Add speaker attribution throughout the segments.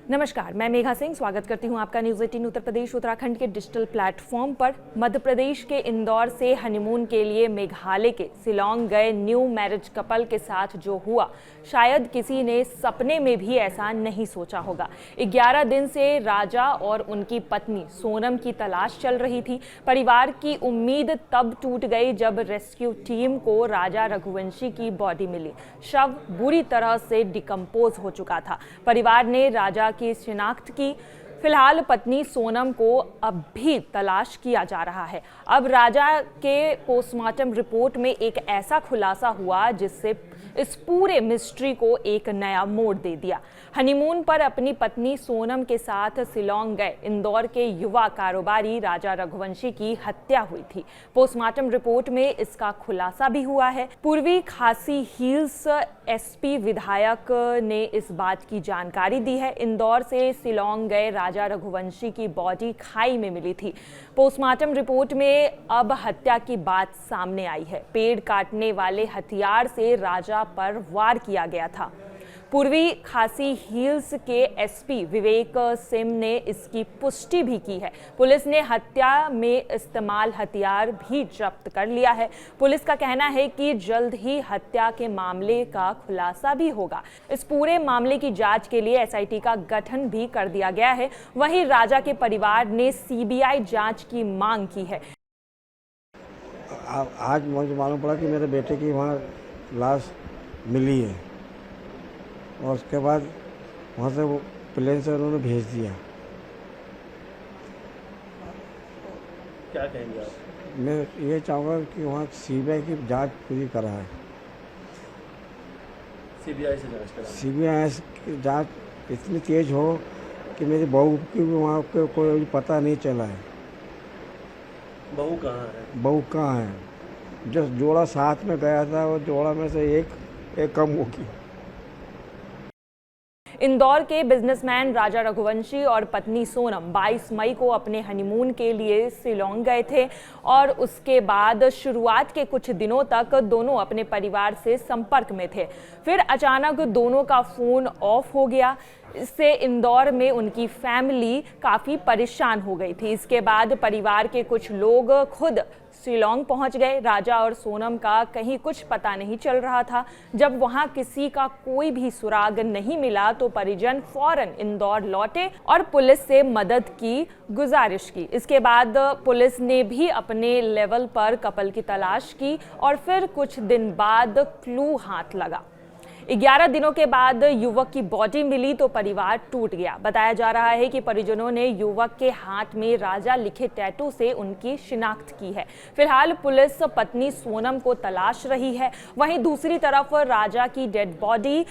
Speaker 1: नमस्कार, मैं मेघा सिंह स्वागत करती हूं आपका न्यूज़ 18 उत्तर प्रदेश उत्तराखंड के डिजिटल प्लेटफॉर्म पर। मध्य प्रदेश के इंदौर से हनीमून के लिए मेघालय के शिलांग गए न्यू मैरिज कपल के साथ जो हुआ, शायद किसी ने सपने में भी ऐसा नहीं सोचा होगा। 11 दिन से राजा और उनकी पत्नी सोनम की तलाश चल रही थी। परिवार की उम्मीद तब टूट गई जब रेस्क्यू टीम को राजा रघुवंशी की बॉडी मिली। शव बुरी तरह से डिकम्पोज हो चुका था। परिवार ने राजा की शिनाख्त की। फिलहाल पत्नी सोनम को अब भी तलाश किया जा रहा है। अब राजा के पोस्टमार्टम रिपोर्ट में एक ऐसा खुलासा हुआ जिससे इस पूरे मिस्ट्री को एक नया मोड़ दे दिया। हनीमून पर अपनी पत्नी सोनम के साथ शिलांग गए इंदौर के युवा कारोबारी राजा रघुवंशी की हत्या हुई थी। पोस्टमार्टम रिपोर्ट में इसका खुलासा भी हुआ है। पूर्वी खासी हिल्स एसपी विधायक ने इस बात की जानकारी दी है। इंदौर से शिलांग गए राजा रघुवंशी की बॉडी खाई में मिली थी। पोस्टमार्टम रिपोर्ट में अब हत्या की बात सामने आई है। पेड़ काटने वाले हथियार से राजा पर वार किया गया था। पूर्वी खासी हिल्स के एसपी विवेक सिंह ने इसकी पुष्टि भी की है। पुलिस ने हत्या में इस्तेमाल हथियार भी जब्त कर लिया है। पुलिस का कहना है कि जल्द ही हत्या के मामले का खुलासा भी होगा। इस पूरे मामले की जांच के लिए एसआईटी का गठन भी कर दिया गया है। वहीं राजा के परिवार ने सीबीआई जांच की मांग की है।
Speaker 2: आज मुझे मालूम पड़ा कि मेरे बेटे की वहाँ लाश मिली है और उसके बाद वहाँ से वो प्लेन से उन्होंने भेज दिया।
Speaker 3: क्या कहेंगे आप?
Speaker 2: मैं ये चाहूँगा कि वहाँ सीबीआई की जांच पूरी कराए।
Speaker 3: सीबीआई से जांच कराए।
Speaker 2: सीबीआई की जांच इतनी तेज हो कि मेरी बहू की भी वहाँ को कोई पता नहीं चला है।
Speaker 3: बहू कहाँ है?
Speaker 2: बहू कहाँ है? जो जोड़ा साथ में गया था वो जोड़ा में से एक कम होगी।
Speaker 1: इंदौर के बिजनेसमैन राजा रघुवंशी और पत्नी सोनम 22 मई को अपने हनीमून के लिए शिलांग गए थे और उसके बाद शुरुआत के कुछ दिनों तक दोनों अपने परिवार से संपर्क में थे। फिर अचानक दोनों का फोन ऑफ हो गया। इससे इंदौर में उनकी फैमिली काफ़ी परेशान हो गई थी। इसके बाद परिवार के कुछ लोग खुद शिलांग पहुंच गए। राजा और सोनम का कहीं कुछ पता नहीं चल रहा था। जब वहां किसी का कोई भी सुराग नहीं मिला तो परिजन फौरन इंदौर लौटे और पुलिस से मदद की गुजारिश की। इसके बाद पुलिस ने भी अपने लेवल पर कपल की तलाश की और फिर कुछ दिन बाद क्लू हाथ लगा। 11 दिनों के बाद युवक की बॉडी मिली तो परिवार टूट गया। बताया जा रहा है कि परिजनों ने युवक के हाथ में राजा लिखे टैटू से उनकी शिनाख्त की है। फिलहाल पुलिस पत्नी सोनम को तलाश रही है। वहीं दूसरी तरफ राजा की डेड बॉडी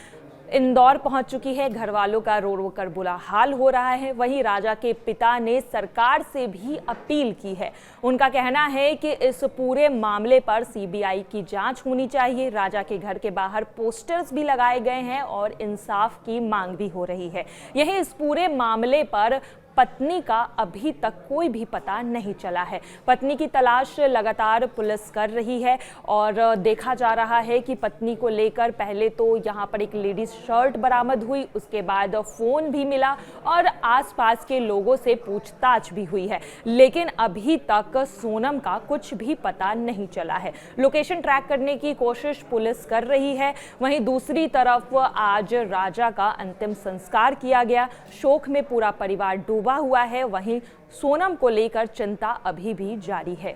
Speaker 1: इंदौर पहुंच चुकी है। घर वालों का रो रो कर बुरा हाल हो रहा है। वहीं राजा के पिता ने सरकार से भी अपील की है। उनका कहना है कि इस पूरे मामले पर सीबीआई की जांच होनी चाहिए। राजा के घर के बाहर पोस्टर्स भी लगाए गए हैं और इंसाफ की मांग भी हो रही है। यही इस पूरे मामले पर पत्नी का अभी तक कोई भी पता नहीं चला है। पत्नी की तलाश लगातार पुलिस कर रही है और देखा जा रहा है कि पत्नी को लेकर पहले तो यहाँ पर एक लेडीज शर्ट बरामद हुई, उसके बाद फोन भी मिला और आसपास के लोगों से पूछताछ भी हुई है, लेकिन अभी तक सोनम का कुछ भी पता नहीं चला है। लोकेशन ट्रैक करने की कोशिश पुलिस कर रही है। वहीं दूसरी तरफ आज राजा का अंतिम संस्कार किया गया। शोक में पूरा परिवार डूबा हुआ है। वहीं सोनम को लेकर चिंता अभी भी जारी है।